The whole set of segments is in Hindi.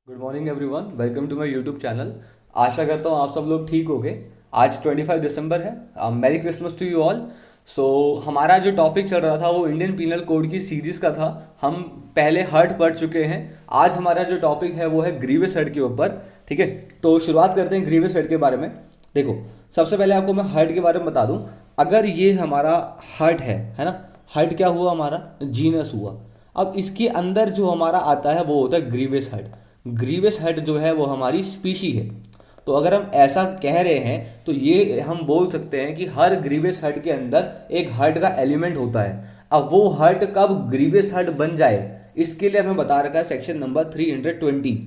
Good morning everyone, welcome to my YouTube channel. आशा करता हूँ आप सब लोग ठीक होंगे। आज 25 दिसंबर है। Merry Christmas to you all. So हमारा जो टॉपिक चल रहा था वो इंडियन पीनल कोड की सीरीज का था। हम पहले हर्ट पढ़ चुके हैं। आज हमारा जो टॉपिक है वो है ग्रीवियस हर्ट के ऊपर। ठीक है, तो शुरुआत करते हैं ग्रीवियस हर्ट के बारे में। देखो, सबसे पहले आपको मैं हर्ट के बारे में बता दूं। अगर ये हमारा हर्ट है ना। हर्ट क्या हुआ? हमारा जीनस हुआ। अब इसके अंदर जो हमारा आता है वो होता है ग्रीवियस हर्ट। ग्रीवियस हर्ट जो है वो हमारी स्पीशी है। तो अगर हम ऐसा कह रहे हैं तो ये हम बोल सकते हैं कि हर ग्रीवियस हर्ट के अंदर एक हर्ट का एलिमेंट होता है। अब वो हर्ट कब ग्रीवियस हर्ट बन जाए, इसके लिए हमें बता रखा है सेक्शन नंबर 320।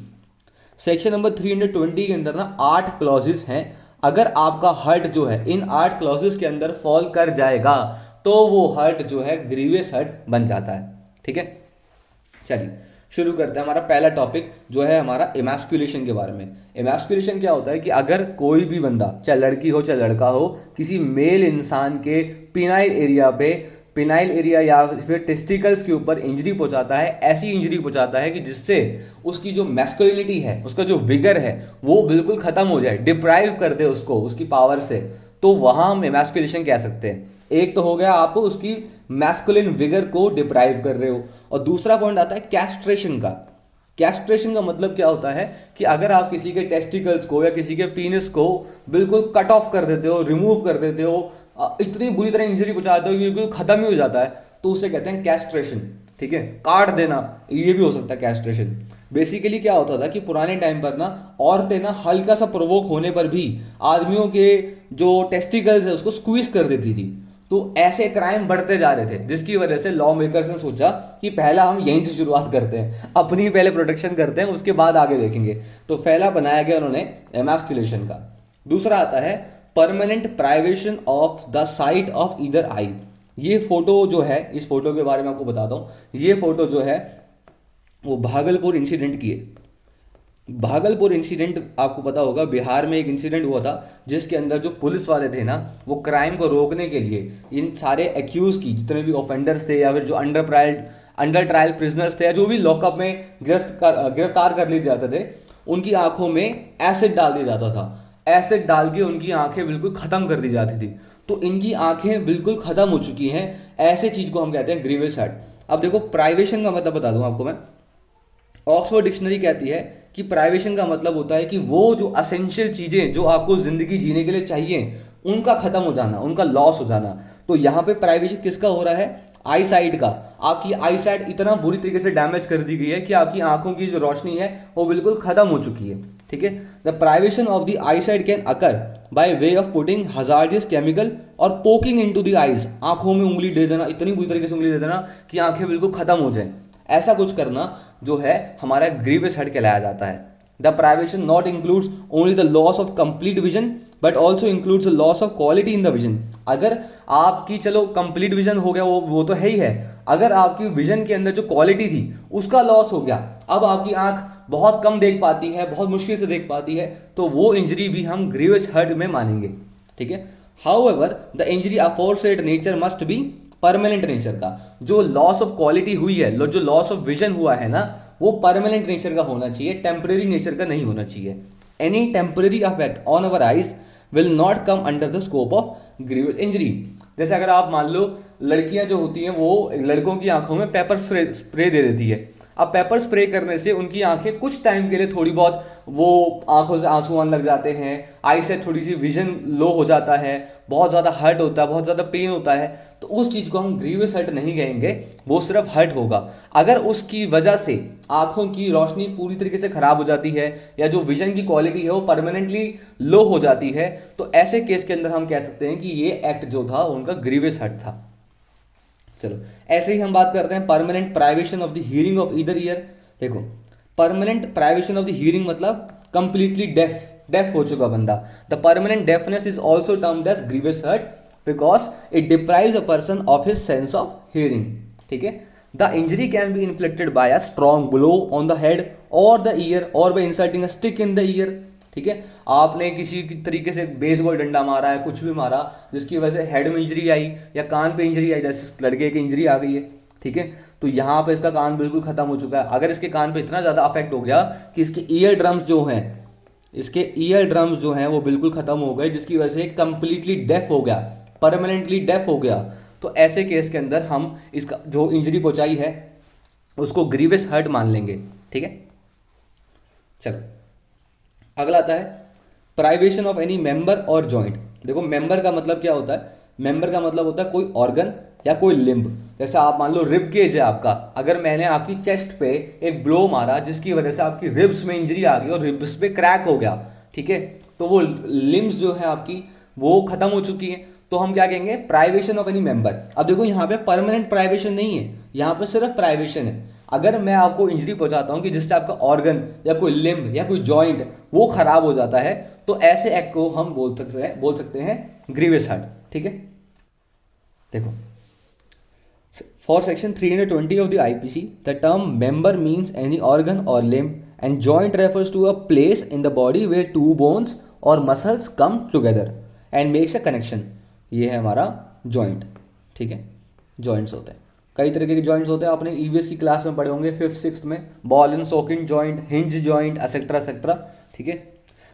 सेक्शन नंबर 320 के अंदर ना 8 क्लॉजेस हैं। अगर आपका हर्ट जो है इन 8 क्लॉजेस के अंदर फॉल कर जाएगा तो वो हर्ट जो है ग्रीवियस हर्ट बन जाता है। ठीक है, चलिए शुरू करते हैं। हमारा पहला टॉपिक जो है हमारा इमैस्कुलेशन के बारे में। इमैस्कुलेशन क्या होता है कि अगर कोई भी बंदा, चाहे लड़की हो चाहे लड़का हो, किसी मेल इंसान के पिनाइल एरिया या फिर टेस्टिकल्स के ऊपर इंजरी पहुंचाता है, ऐसी इंजरी पहुंचाता है कि जिससे उसकी जो मैस्कुलिनिटी है, उसका जो विगर है वो बिल्कुल खत्म हो जाए, डिप्राइव कर दे उसको उसकी पावर से, तो वहां हम इमैस्कुलेशन कह सकते हैं। एक तो हो गया आप उसकी मैस्कुलिन विगर को डिप्राइव कर रहे हो, और दूसरा पॉइंट आता है कैस्ट्रेशन का। कैस्ट्रेशन का मतलब क्या होता है कि अगर आप किसी के टेस्टिकल्स को या किसी के पीनिस को बिल्कुल कट ऑफ कर देते हो, रिमूव कर देते हो, इतनी बुरी तरह इंजरी पहुंचाते हो कि बिल्कुल खत्म ही हो जाता है, तो उसे कहते हैं कैस्ट्रेशन। ठीक है, काट देना, ये भी हो सकता है कैस्ट्रेशन। बेसिकली क्या होता था कि पुराने टाइम पर ना औरतें ना हल्का सा प्रोवोक होने पर भी आदमियों के जो टेस्टिकल्स है उसको स्क्वीज कर देती थी। तो ऐसे क्राइम बढ़ते जा रहे थे, जिसकी वजह से लॉ मेकर्स ने सोचा कि पहला हम यहीं से शुरुआत करते हैं, अपनी पहले प्रोटेक्शन करते हैं, उसके बाद आगे देखेंगे। तो पहला बनाया गया उन्होंने एमास्कुलेशन का। दूसरा आता है permanent privation of the site of either I. ये फोटो जो है, इस फोटो के बारे में आपको बताता हूं। ये फोटो जो है वो भागलपुर इंसिडेंट की है। भागलपुर इंसिडेंट आपको पता होगा, बिहार में एक इंसिडेंट हुआ था जिसके अंदर जो पुलिस वाले थे ना, वो क्राइम को रोकने के लिए इन सारे एक्यूज की, जितने भी ऑफेंडर्स थे या फिर जो अंडर ट्रायल प्रिजनर्स थे या जो भी लॉकअप में गिरफ्तार कर लिए जाते थे, उनकी आंखों में एसिड डाल दिया जाता था। एसिड डाल के उनकी आंखें बिल्कुल खत्म कर दी जाती थी। तो इनकी आंखें बिल्कुल खत्म हो चुकी हैं। ऐसे चीज को हम कहते हैं ग्रीवियस हर्ट। अब देखो, प्राइवेशन का मतलब बता दूं आपको मैं। ऑक्सफोर्ड डिक्शनरी कहती है कि प्राइवेशन का मतलब होता है कि वो जो असेंशियल चीजें जो आपको जिंदगी जीने के लिए चाहिए, उनका खत्म हो जाना, उनका लॉस हो जाना। तो यहां पे प्राइवेशन किसका हो रहा है? आई साइट का। आपकी आई साइट इतना बुरी तरीके से डैमेज कर दी गई है कि आपकी आंखों की जो रोशनी है वो बिल्कुल खत्म हो चुकी है। ठीक है, the privation of the I site can occur by way of putting hazardous chemical और पोकिंग इनटू द आईज। आंखों में उंगली दे देना, इतनी बुरी तरीके से उंगली दे देना कि आंखें बिल्कुल खत्म हो जाए। ऐसा कुछ करना जो है हमारा ग्रीवियस हर्ट कहलाया जाता है। The privation not includes only the loss of complete vision but also includes loss of quality in the vision. अगर आपकी, चलो कंप्लीट विजन हो गया, वो तो है ही है। अगर आपकी विजन के अंदर जो क्वालिटी थी उसका लॉस हो गया, अब आपकी आंख बहुत कम देख पाती है, बहुत मुश्किल से देख पाती है, तो वो इंजरी भी हम ग्रीवियस हर्ट में मानेंगे। ठीक है, however the injury aforesaid nature must be permanent nature का। जो लॉस ऑफ क्वालिटी हुई है, जो लॉस ऑफ विजन हुआ है ना, वो परमानेंट नेचर का होना चाहिए, टेम्परेरी नेचर का नहीं होना चाहिए। Any temporary affect on our eyes will not come under the scope of grievous injury. जैसे अगर आप मान लो लड़कियां जो होती हैं वो लड़कों की आंखों में पेपर स्प्रे दे देती है। अब पेपर स्प्रे करने से उनकी आंखें कुछ टाइम के लिए थोड़ी बहुत, वो आंखों से आंसू आने लग जाते हैं, आई से थोड़ी सी विजन लो हो जाता है, बहुत ज्यादा हर्ट होता है, बहुत ज्यादा पेन होता है, तो उस चीज को हम ग्रीवियस हर्ट नहीं कहेंगे, वो सिर्फ हर्ट होगा। अगर उसकी वजह से आंखों की रोशनी पूरी तरीके से खराब हो जाती है या जो विजन की क्वालिटी है वो परमानेंटली लो हो जाती है, तो ऐसे केस के अंदर हम कह सकते हैं कि ये एक्ट जो था उनका ग्रीवियस हर्ट था। चलो, ऐसे ही हम बात करते हैं permanent privation of the hearing of either ear. देखो, permanent privation of the hearing मतलब कंप्लीटली डेफ हो चुका बंदा। The permanent deafness is also termed as grievous hurt because it deprives a person of his sense of hearing. ठीक है, the injury can be inflicted by a strong blow on the head और द ईयर और by inserting a stick in the ear. ठीक है, आपने किसी की तरीके से बेसबॉल डंडा मारा है, कुछ भी मारा, जिसकी वजह से हेड में इंजरी आई या कान पे इंजरी आई, जैसे लड़के की इंजरी आ गई है। ठीक है, तो यहाँ पे इसका कान बिल्कुल खत्म हो चुका है। अगर इसके कान पे इतना ज़्यादा अफेक्ट हो गया कि इसके ईयर ड्रम्स जो हैं, इसके ईयर ड्रम्स जो हैं वो बिल्कुल खत्म हो गए, जिसकी वजह से कंप्लीटली डेफ हो गया, परमानेंटली डेफ हो गया, तो ऐसे केस के अंदर हम इसका जो इंजरी पहुंचाई है उसको ग्रीवियस हर्ट मान लेंगे। ठीक है, चलो अगला आता है प्राइवेशन ऑफ एनी मेंबर और जॉइंट। देखो मेंबर का मतलब क्या होता है, मेंबर का मतलब होता है कोई ऑर्गन या कोई लिम्ब। जैसे आप मान लो रिब केज है आपका, अगर मैंने आपकी चेस्ट पे एक ब्लो मारा जिसकी वजह से आपकी रिब्स में इंजरी आ गई और रिब्स पे क्रैक हो गया, ठीक है, तो वो लिम्स जो है आपकी वो खत्म हो चुकी है, तो हम क्या कहेंगे, प्राइवेशन ऑफ एनी मेंबर। अब देखो यहाँ पे परमानेंट प्राइवेशन नहीं है, यहाँ पे सिर्फ प्राइवेशन है। अगर मैं आपको इंजरी पहुंचाता हूं कि जिससे आपका ऑर्गन या कोई लिम्ब या कोई जॉइंट वो खराब हो जाता है, तो ऐसे एक्ट को हम बोल सकते हैं ग्रीवियस हर्ट। ठीक है, देखो for section 320 of the IPC the term member means any organ और limb and joint refers to a place in the body where two bones और muscles come together and makes a connection. ये है हमारा जॉइंट। ठीक है, जॉइंट्स होते हैं, कई तरीके के जॉइंट्स होते हैं, आपने ईवीएस की क्लास में पढ़े होंगे 5th 6th में, ball and socket joint, hinge joint, etcetera etcetera. ठीक है,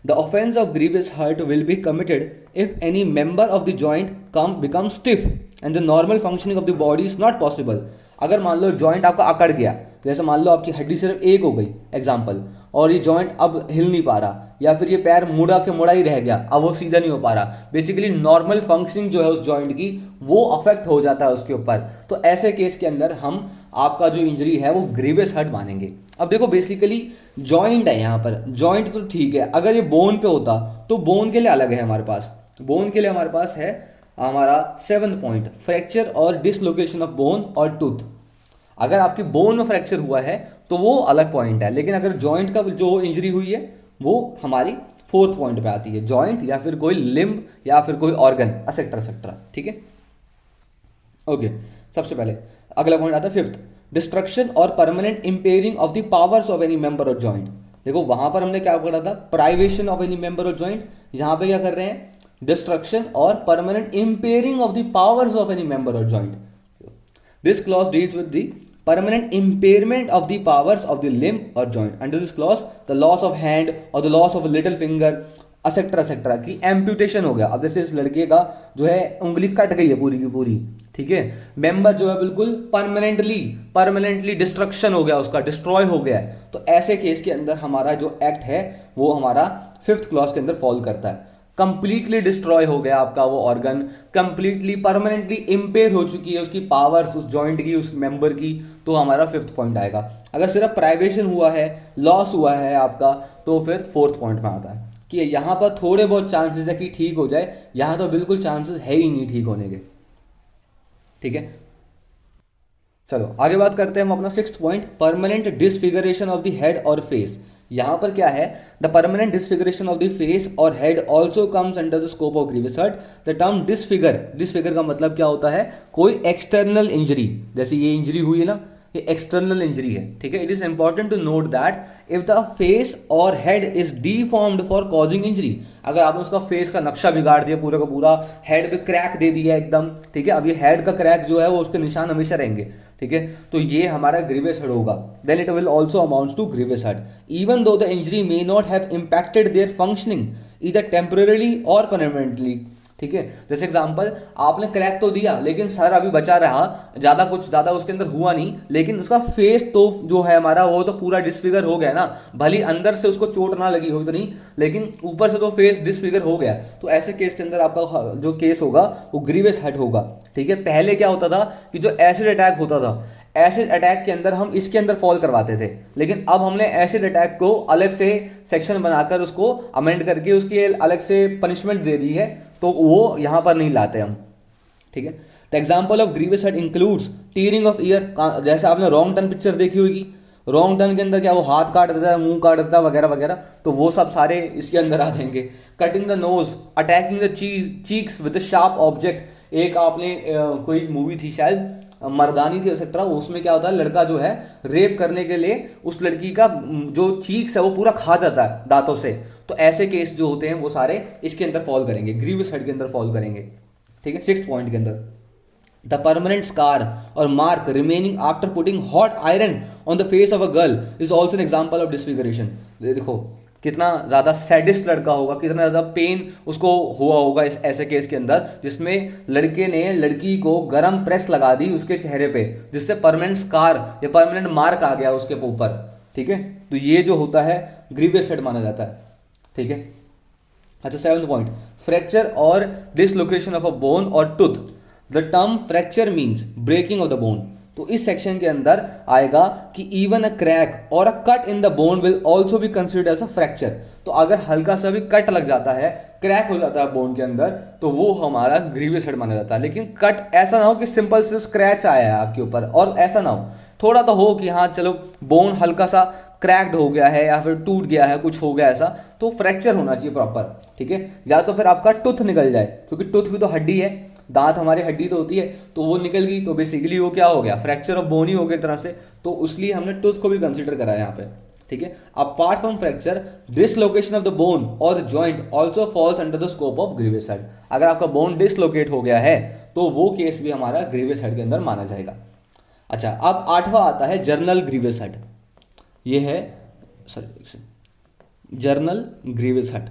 the offence of grievous hurt will be committed if any member of the joint become stiff and the normal functioning of the body is not possible. अगर मान लो जॉइंट आपका अकड़ गया, जैसे मान लो आपकी हड्डी सिर्फ एक हो गई एग्जाम्पल, और ये जॉइंट अब हिल नहीं पा रहा, या फिर ये पैर मुड़ा के मुड़ा ही रह गया, अब वो सीधा नहीं हो पा रहा, बेसिकली नॉर्मल फंक्शनिंग जो है उस जॉइंट की वो अफेक्ट हो जाता है उसके ऊपर, तो ऐसे केस के अंदर हम आपका जो इंजरी है वो ग्रीवियस हर्ट मानेंगे। अब देखो बेसिकली जॉइंट है यहाँ पर, जॉइंट तो ठीक है, अगर ये बोन पे होता तो बोन के लिए अलग है हमारे पास, बोन के लिए हमारे पास है हमारा 7th पॉइंट, फ्रैक्चर और डिसलोकेशन ऑफ बोन और टूथ। अगर आपकी बोन में फ्रैक्चर हुआ है तो वो अलग पॉइंट है, लेकिन अगर जॉइंट का जो इंजरी हुई है वो हमारी 4th पॉइंट पे आती है, जॉइंट या फिर कोई लिम्ब या फिर कोई ऑर्गन एसेट्रा एसेट्रा। ठीक है, ओके, सबसे पहले अगला पॉइंट आता है 5th, डिस्ट्रक्शन और permanent impairing of the powers of any member और जॉइंट। देखो वहां पर हमने क्या पढ़ा था, प्राइवेशन ऑफ एनी मेंबर और जॉइंट, यहां पे क्या कर रहे हैं, डिस्ट्रक्शन और permanent impairing of the powers of any member और joint. This clause deals with the permanent impairment of the powers of the limb or joint. Under this clause, the loss of hand or the loss of a little finger, etc. etc. की amputation हो गया। अब जैसे इस लड़के का जो है उंगली कट गई है पूरी की पूरी, ठीक है, मेंबर जो है बिल्कुल परमानेंटली डिस्ट्रक्शन हो गया, उसका डिस्ट्रॉय हो गया है, तो ऐसे केस के अंदर हमारा जो एक्ट है वो हमारा 5th क्लॉज के अंदर फॉल करता है। कंप्लीटली डिस्ट्रॉय हो गया आपका वो ऑर्गन, कंप्लीटली परमानेंटली इंपेयर हो चुकी है उसकी पावर्स, उस जॉइंट की, उस मेंबर की, तो हमारा 5th पॉइंट आएगा। अगर सिर्फ प्राइवेशन हुआ है, लॉस हुआ है आपका, तो फिर 4th पॉइंट में आता है कि यहाँ पर थोड़े बहुत चांसेस है कि ठीक हो जाए, यहाँ तो बिल्कुल चांसेस है ही नहीं ठीक होने के। ठीक है, चलो आगे बात करते हैं हम अपना 6th point, permanent disfiguration of the head और फेस। यहां पर क्या है, the permanent disfiguration of the face और head also comes under the scope of grievous hurt. The term disfigure का मतलब क्या होता है, कोई एक्सटर्नल इंजरी, जैसे ये इंजरी हुई है ना, ये एक्सटर्नल इंजरी है। ठीक है, it is important to note that if the face और head is deformed for causing injury, अगर आपने उसका फेस का नक्शा बिगाड़ दिया पूरा का पूरा, हेड पे क्रैक दे दिया एकदम, ठीक है, अब ये हेड का क्रैक जो है वो उसके निशान हमेशा रहेंगे, ठीक है, तो ये हमारा ग्रीवियस हर्ट होगा। Then it will also amount to grievous hurt even though the injury may not have impacted their functioning either temporarily और परमानेंटली। ठीक है, जैसे एग्जांपल, आपने क्रैक तो दिया लेकिन सर अभी बचा रहा, ज्यादा उसके अंदर हुआ नहीं, लेकिन उसका फेस तो जो है हमारा वो तो पूरा डिसफिगर हो गया ना, भले अंदर से उसको चोट ना लगी हो तो नहीं, लेकिन ऊपर से तो फेस डिसफिगर हो गया, तो ऐसे केस के अंदर आपका जो केस होगा वो ग्रीवियस हर्ट होगा। ठीक है, पहले क्या होता था कि जो एसिड अटैक होता था, एसिड अटैक के अंदर हम इसके अंदर फॉल करवाते थे, लेकिन अब हमने एसिड अटैक को अलग से सेक्शन बनाकर उसको अमेंड करके उसकी अलग से पनिशमेंट दे दी है, तो वो यहां पर नहीं लाते हम। ठीक है, the example of grievous hurt includes tearing of ear, जैसे आपने रॉन्ग टर्न पिक्चर देखी होगी, रॉन्ग टर्न के अंदर क्या वो हाथ काट देता है, मुंह काट देता है वगैरह वगैरह, तो वो सब सारे इसके अंदर आ जाएंगे। Cutting the nose, attacking the cheeks with sharp object, एक आपने कोई मूवी थी शायद मर्दानी थी एक्सेट्रा, उसमें क्या होता है, लड़का जो है रेप करने के लिए उस लड़की का जो चीक्स है वो पूरा खा जाता है दांतों से, तो ऐसे केस जो होते हैं वो सारे इसके अंदर फॉल करेंगे, ग्रीवियस हर्ट के अंदर फॉल करेंगे। ठीक है, 6th पॉइंट के अंदर। द परमानेंट स्कार और mark remaining after putting hot iron on the face of a girl is also an example of disfigurement. देखो कितना ज़्यादा सैडिस्ट लड़का होगा, कितना ज़्यादा पेन उसको हुआ होगा इस ऐसे केस के अंदर जिसमें लड़के ने लड़की को गरम प्रेस लगा दी उसके चेहरे पे, जिससे परमानेंट स्कार या परमानेंट मार्क आ गया उसके ऊपर। ठीक है, तो ये जो होता है ग्रीवियस हर्ट माना जाता है। ठीक है, अच्छा 7th पॉइंट, फ्रैक्चर और डिसलोकेशन ऑफ अ बोन और tooth. The term fracture means breaking of the bone. तो इस सेक्शन के अंदर आएगा कि इवन अ क्रैक और a cut in the bone will also be considered as a fracture. तो अगर हल्का सा भी कट लग जाता है, क्रैक हो जाता है बोन के अंदर, तो वो हमारा ग्रीवियस हर्ट माना जाता है। लेकिन कट ऐसा ना हो कि सिंपल से स्क्रैच आया है आपके ऊपर, और ऐसा ना हो, थोड़ा तो हो कि हाँ चलो बोन हल्का सा क्रैक्ड हो गया है या फिर टूट गया है, कुछ हो गया ऐसा, तो फ्रैक्चर होना चाहिए प्रॉपर। ठीक है, या तो फिर आपका टूथ निकल जाए, क्योंकि टूथ भी तो हड्डी है, दांत हमारी हड्डी तो होती है, तो वो निकल गई तो बेसिकली वो क्या हो गया, फ्रैक्चर ऑफ बोन ही हो गया एक तरह से। तो इसलिए हमने टूथ को भी कंसिडर करा है यहाँ पे। ठीक है, apart from fracture, dislocation of the bone और the joint also falls under the scope of grievous hurt. अगर आपका बोन डिसलोकेट हो गया है तो वो केस भी हमारा ग्रीवियस हर्ट के अंदर माना जाएगा। अच्छा, अब 8वां आता है जर्नल ग्रीवियस हर्ट। ये है जर्नल ग्रीवियस हर्ट।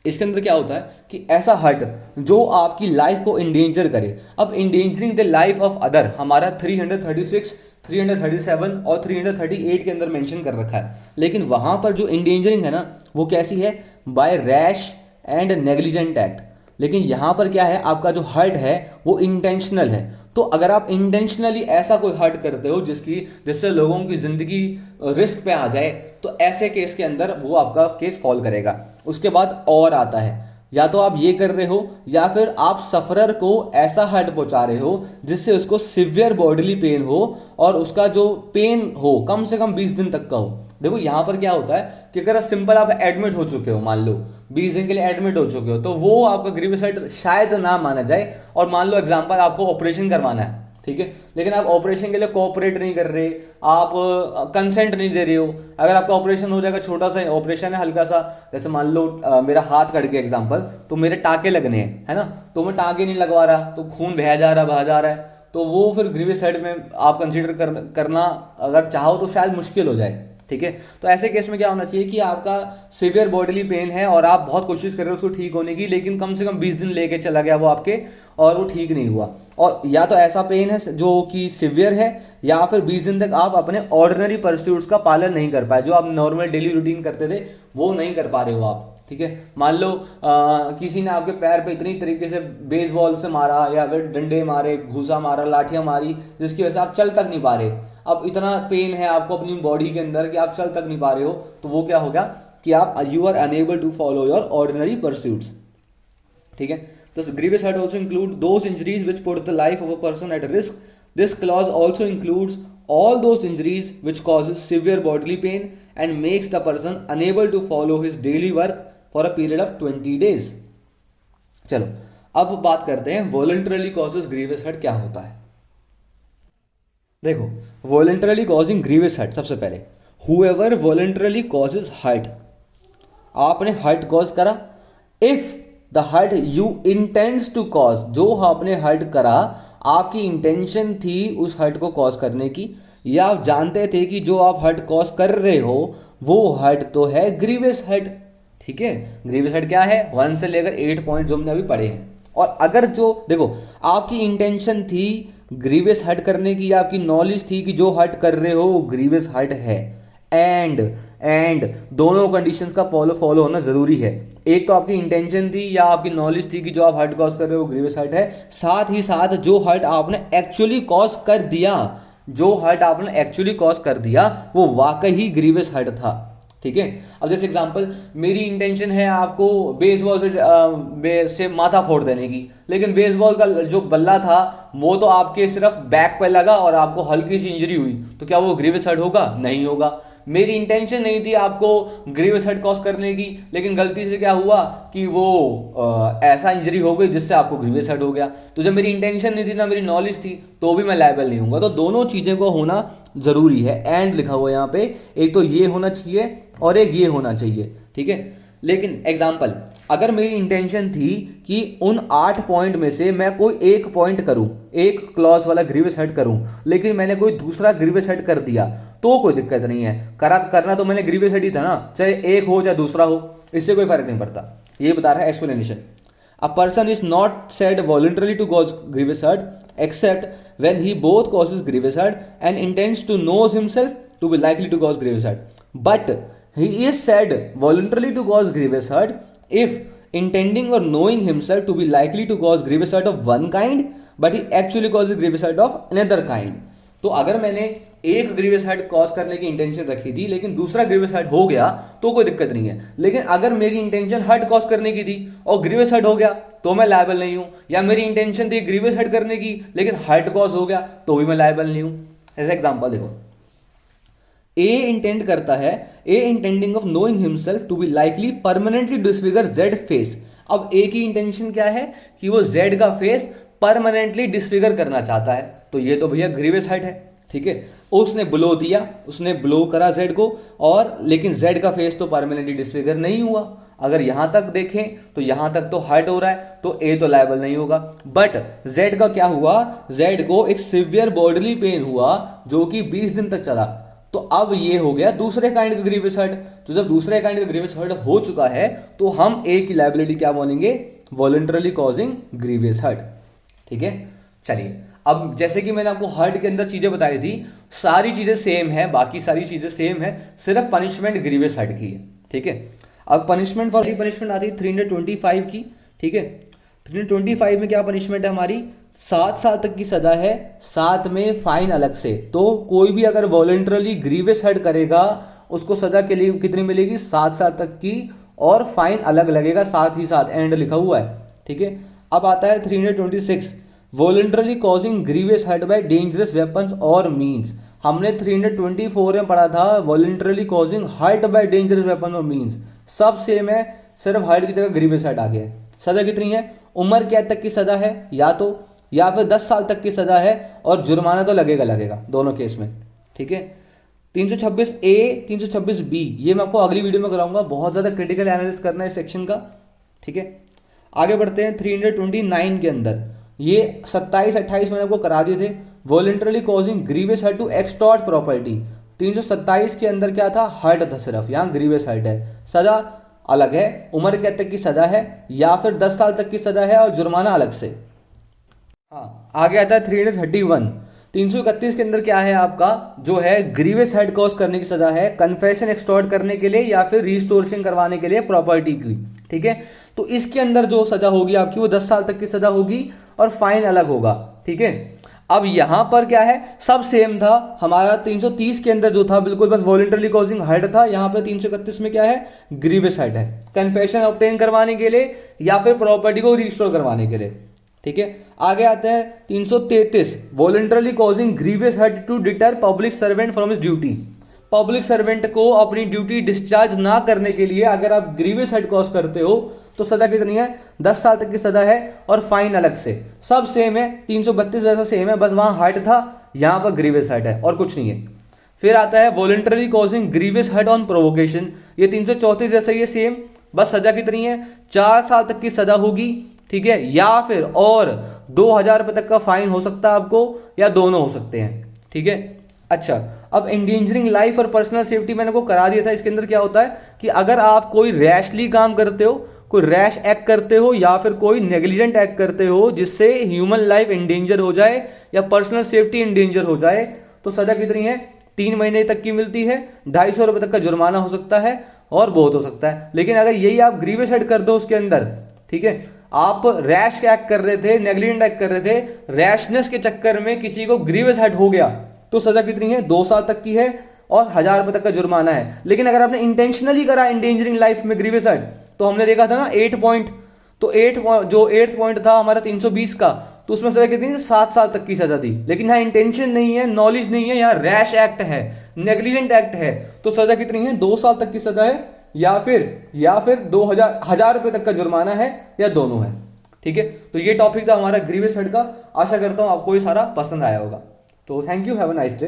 इसके अंदर क्या होता है कि ऐसा हर्ट जो आपकी लाइफ को इंडेंजर करे। अब endangering the life of other हमारा 336, 337 और 338 के अंदर मेंशन कर रखा है, लेकिन वहां पर जो इंडेंजरिंग है ना वो कैसी है, by rash and negligent act. लेकिन यहां पर क्या है, आपका जो हर्ट है वो इंटेंशनल है। तो अगर आप इंटेंशनली ऐसा कोई हर्ट करते हो जिससे लोगों की जिंदगी रिस्क पे आ जाए, तो ऐसे केस के अंदर वो आपका केस फॉल करेगा। उसके बाद और आता है, या तो आप ये कर रहे हो या फिर आप सफरर को ऐसा हर्ट पहुंचा रहे हो जिससे उसको सिवियर बॉडीली पेन हो और उसका जो पेन हो कम से कम 20 दिन तक का हो। देखो यहां पर क्या होता है कि अगर सिंपल आप एडमिट हो चुके हो, मान लो 20 दिन के लिए एडमिट हो चुके हो, तो वो आपका ग्रीवियस हर्ट शायद ना माना जाए। और मान लो एग्जांपल आपको ऑपरेशन करवाना है, ठीक है, लेकिन आप ऑपरेशन के लिए कोऑपरेट नहीं कर रहे, आप कंसेंट नहीं दे रहे हो। अगर आपका ऑपरेशन हो जाएगा, छोटा सा ऑपरेशन है हल्का सा, जैसे मान लो मेरा हाथ कट गया एग्जांपल, तो मेरे टाँके लगने हैं, है ना, तो मैं टाँके नहीं लगवा रहा, तो खून बह जा रहा है, तो वो फिर ग्रीवियस हर्ट में आप कंसीडर करना अगर चाहो तो शायद मुश्किल हो जाए। ठीक है, तो ऐसे केस में क्या होना चाहिए कि आपका सिवियर बॉडीली पेन है और आप बहुत कोशिश कर रहे हो उसको ठीक होने की, लेकिन कम से कम 20 दिन लेके चला गया वो आपके और वो ठीक नहीं हुआ। और या तो ऐसा पेन है जो कि सिवियर है, या फिर 20 दिन तक आप अपने ऑर्डिनरी परस्यूट्स का पालन नहीं कर पाए, जो आप नॉर्मल डेली रूटीन करते थे वो नहीं कर पा रहे हो आप। ठीक है, मान लो किसी ने आपके पैर पे इतनी तरीके से बेसबॉल से मारा या फिर डंडे मारे, घूसा मारा, लाठियां मारी, जिसकी वजह से आप चल तक नहीं पा रहे। अब इतना पेन है आपको अपनी बॉडी के अंदर कि आप चल तक नहीं पा रहे हो, तो वो क्या होगा कि आप you are unable to follow your ordinary pursuits. ठीक है, तो grievous hurt also include those injuries which put the life of a person at risk. This clause also includes all those injuries which causes severe bodily pain and makes the person unable to follow his daily work for a period of 20 days. चलो अब बात करते हैं वॉलंटरली कॉजेज ग्रीवियस हर्ट क्या होता है। देखो वॉलंटरली कॉजिंग ग्रीवियस हर्ट, सबसे पहले whoever voluntarily causes hurt, आपने हर्ट कॉज करा, if the hurt you intends to cause, जो आपने हर्ट करा आपकी इंटेंशन थी उस हर्ट को कॉज करने की, या आप जानते थे कि जो आप हर्ट कॉज कर रहे हो वो हर्ट तो है ग्रीवियस हर्ट। ठीक है, ग्रीवियस हर्ट क्या है, 1 से लेकर 8 पॉइंट जो हमने अभी पढ़े हैं। और अगर जो देखो आपकी इंटेंशन थी ग्रीवियस हर्ट करने की, या आपकी नॉलेज थी कि जो हर्ट कर रहे हो ग्रीवियस हर्ट है, एंड दोनों कंडीशंस का फॉलो होना जरूरी है। एक तो आपकी इंटेंशन थी या आपकी नॉलेज थी कि जो आप हर्ट कॉज कर रहे हो ग्रीवियस हर्ट है, साथ ही साथ जो हर्ट आपने एक्चुअली कॉज कर दिया, जो हर्ट आपने एक्चुअली कॉज कर दिया वो वाकई ही ग्रीवियस हर्ट था। ठीक है, अब जैसे एग्जांपल, मेरी इंटेंशन है आपको बेसबॉल से माथा फोड़ देने की, लेकिन बेसबॉल का जो बल्ला था वो तो आपके सिर्फ बैक पे लगा और आपको हल्की सी इंजरी हुई, तो क्या वो ग्रीवियस हर्ट होगा? नहीं होगा। मेरी इंटेंशन नहीं थी आपको ग्रीवियस हर्ट कॉज करने की, लेकिन गलती से क्या हुआ कि वो ऐसा इंजरी हो गई जिससे आपको ग्रीवियस हर्ट हो गया। तो जब मेरी इंटेंशन नहीं थी ना मेरी नॉलेज थी, तो भी मैं लायबल नहीं हूँगा। तो दोनों चीज़ें को होना जरूरी है, एंड लिखा हुआ है यहाँ पे, एक तो ये होना चाहिए और एक ये होना चाहिए। ठीक है, लेकिन एग्जाम्पल, अगर मेरी इंटेंशन थी कि उन 8 पॉइंट में से मैं कोई एक पॉइंट करूं, एक क्लॉज वाला ग्रीवियस हर्ट करूं, लेकिन मैंने कोई दूसरा ग्रीवियस हर्ट कर दिया तो कोई दिक्कत नहीं है। करना तो मैंने ग्रीवियस हर्ट ही था ना, चाहे एक हो चाहे दूसरा हो, इससे कोई फर्क नहीं पड़ता। ये बता रहा है explanation. A person is not said voluntarily to cause grievous hurt except when he both causes grievous hurt and intends to knows himself to be likely to cause grievous hurt, but he is said voluntarily to cause grievous hurt if intending or knowing himself to be likely to cause grievous hurt of one kind but he actually causes grievous hurt of another kind। तो अगर मैंने एक ग्रीवियस हर्ट कॉज करने की इंटेंशन रखी थी लेकिन दूसरा ग्रीवियस हर्ट हो गया तो कोई दिक्कत नहीं है। लेकिन अगर मेरी इंटेंशन हर्ट कॉज करने की थी और ग्रीवियस हर्ट हो गया तो मैं लायबल नहीं हूं, या मेरी इंटेंशन थी ग्रीवियस हर्ट करने की लेकिन हर्ट कॉज हो गया तो भी मैं लायबल नहीं हूं। ऐसा एग्जांपल देखो, ए इंटेंड करता है, A intending of knowing himself to be likely permanently disfigured face. अब ए की इंटेंशन क्या है कि वो जेड का फेस परमानेंटली डिसफिगर करना चाहता है, तो ये तो भैया ग्रीवियस हर्ट है, ठीक है। उसने ब्लो दिया, उसने ब्लो करा जेड को, और लेकिन जेड का फेस तो परमानेंटली डिसफिगर नहीं हुआ। अगर यहां तक देखें तो यहां तक तो हर्ट हो रहा है, तो ए तो लायबल नहीं होगा। बट जेड का क्या हुआ, जेड को एक सिवियर बॉडीली पेन हुआ जो कि 20 दिन तक चला, तो अब ये हो गया दूसरे काइंड का ग्रीवियस हर्ट। तो जब दूसरे काइंड का ग्रीवियस हर्ट हो चुका है तो हम ए की लायबिलिटी क्या बोलेंगे, वॉलंटरली कॉजिंग ग्रीवियस हर्ट, ठीक है। चलिए, अब जैसे कि मैंने आपको हर्ट के अंदर चीजें बताई थी, सारी चीजें सेम है, बाकी सारी चीजें सेम है, सिर्फ पनिशमेंट ग्रीवियस हर्ट की है, ठीक है। अब पनिशमेंट फॉर पनिशमेंट आती है 325 की, ठीक है। 325 में क्या पनिशमेंट है हमारी, 7 साल तक की सजा है, साथ में फाइन अलग से। तो कोई भी अगर वॉलंटरली ग्रीवियस हर्ट करेगा उसको सजा के लिए कितनी मिलेगी, 7 साल तक की, और फाइन अलग लगेगा साथ ही साथ, एंड लिखा हुआ है, ठीक है। अब आता है 326, voluntarily causing grievous hurt by dangerous weapons और मीन्स। हमने 324 में पढ़ा था voluntarily causing hurt by dangerous weapon और मीन्स, सब सेम है, सिर्फ हर्ट की जगह ग्रीवियस हर्ट आ गया है। सजा कितनी है, उम्र कैद तक की सजा है या फिर 10 साल तक की सजा है, और जुर्माना तो लगेगा दोनों केस में, ठीक है। 326A 326B ये मैं आपको अगली वीडियो में कराऊंगा, बहुत ज्यादा क्रिटिकल एनालिसिस करना है इस सेक्शन का, ठीक है। आगे बढ़ते हैं 329 के अंदर, ये 27-28 मैंने आपको करा दिए थे, voluntarily causing grievous hurt to extort property. 327 के अंदर क्या था, हर्ट था सिर्फ, यहाँ ग्रीवियस हर्ट है, सजा अलग है, उम्र कैद तक की सजा है या फिर 10 साल तक की सजा है, और जुर्माना अलग से। हाँ, आगे आता है 331, 331 के अंदर क्या है आपका, जो है ग्रीवियस हर्ट कॉज करने की सजा है, कन्फेशन एक्सटॉर्ट करने के लिए या फिर रिस्टोरेशन करवाने के लिए प्रॉपर्टी की, ठीक है। तो इसके अंदर जो सजा होगी आपकी वो 10 साल तक की सजा होगी और फाइन अलग होगा, ठीक है। अब यहां पर क्या है, सब सेम था हमारा, 330 के अंदर जो था बिल्कुल बस वॉलंटरली कॉजिंग हर्ट था, यहां पर 331 में क्या है, ग्रीवियस हर्ट है, कन्फेशन ऑब्टेन करवाने के लिए या फिर प्रॉपर्टी को रिस्टोर करवाने के लिए, ठीक है। आगे आते हैं 333, voluntarily causing grievous hurt to deter public servant from his duty. Public servant को अपनी ड्यूटी डिस्चार्ज ना करने के लिए अगर आप ग्रीवियस हर्ट कॉज करते हो तो सजा कितनी है, 10 साल तक की सजा है और फाइन अलग से। सब सेम है, 332 जैसा सेम है, बस वहां हर्ट था, यहां पर ग्रीवियस हर्ट है और कुछ नहीं है। फिर आता है voluntarily causing grievous hurt on provocation, ये 334 जैसा ही सेम, बस सजा कितनी है, 4 साल तक की सजा होगी, ठीक है, या फिर और 2000 रुपए तक का फाइन हो सकता है आपको, या दोनों हो सकते हैं, ठीक है। अच्छा, अब एंडेंजरिंग लाइफ और पर्सनल सेफ्टी मैंने को करा दिया था। इसके अंदर क्या होता है कि अगर आप कोई रैशली काम करते हो, कोई रैश एक्ट करते हो या फिर कोई नेग्लिजेंट एक्ट करते हो जिससे ह्यूमन लाइफ एंडेंजर हो जाए या पर्सनल सेफ्टी एंडेंजर हो जाए, तो सजा कितनी है, 3 महीने तक की मिलती है, 250 रुपए तक का जुर्माना हो सकता है और बहुत हो सकता है। लेकिन अगर यही आप ग्रीवियस हर्ट कर दो उसके अंदर, ठीक है, आप रैश एक्ट कर रहे थे, नेग्लिजेंट एक्ट कर रहे थे, रैशनेस के चक्कर में किसी को ग्रीवियस हर्ट हो गया, तो सजा कितनी है, 2 साल तक की है और 1000 रुपए तक का जुर्माना है। लेकिन अगर आपने इंटेंशनली करा एंडेंजरिंग लाइफ में ग्रीवियस हर्ट, तो हमने देखा था ना 8 पॉइंट, तो 8th पॉइंट था हमारा 320 का, तो उसमें सजा कितनी, 7 साल तक की सजा थी। लेकिन यहाँ इंटेंशन नहीं है, नॉलेज नहीं है, यहाँ रैश एक्ट है, नेग्लिजेंट एक्ट है, तो सजा कितनी है, 2 साल तक की सजा है या फिर 1000 रुपए तक का जुर्माना है, या दोनों है, ठीक है। तो ये टॉपिक था हमारा ग्रीवियस हर्ट का। आशा करता हूं आपको ये सारा पसंद आया होगा। तो thank you, have a nice day.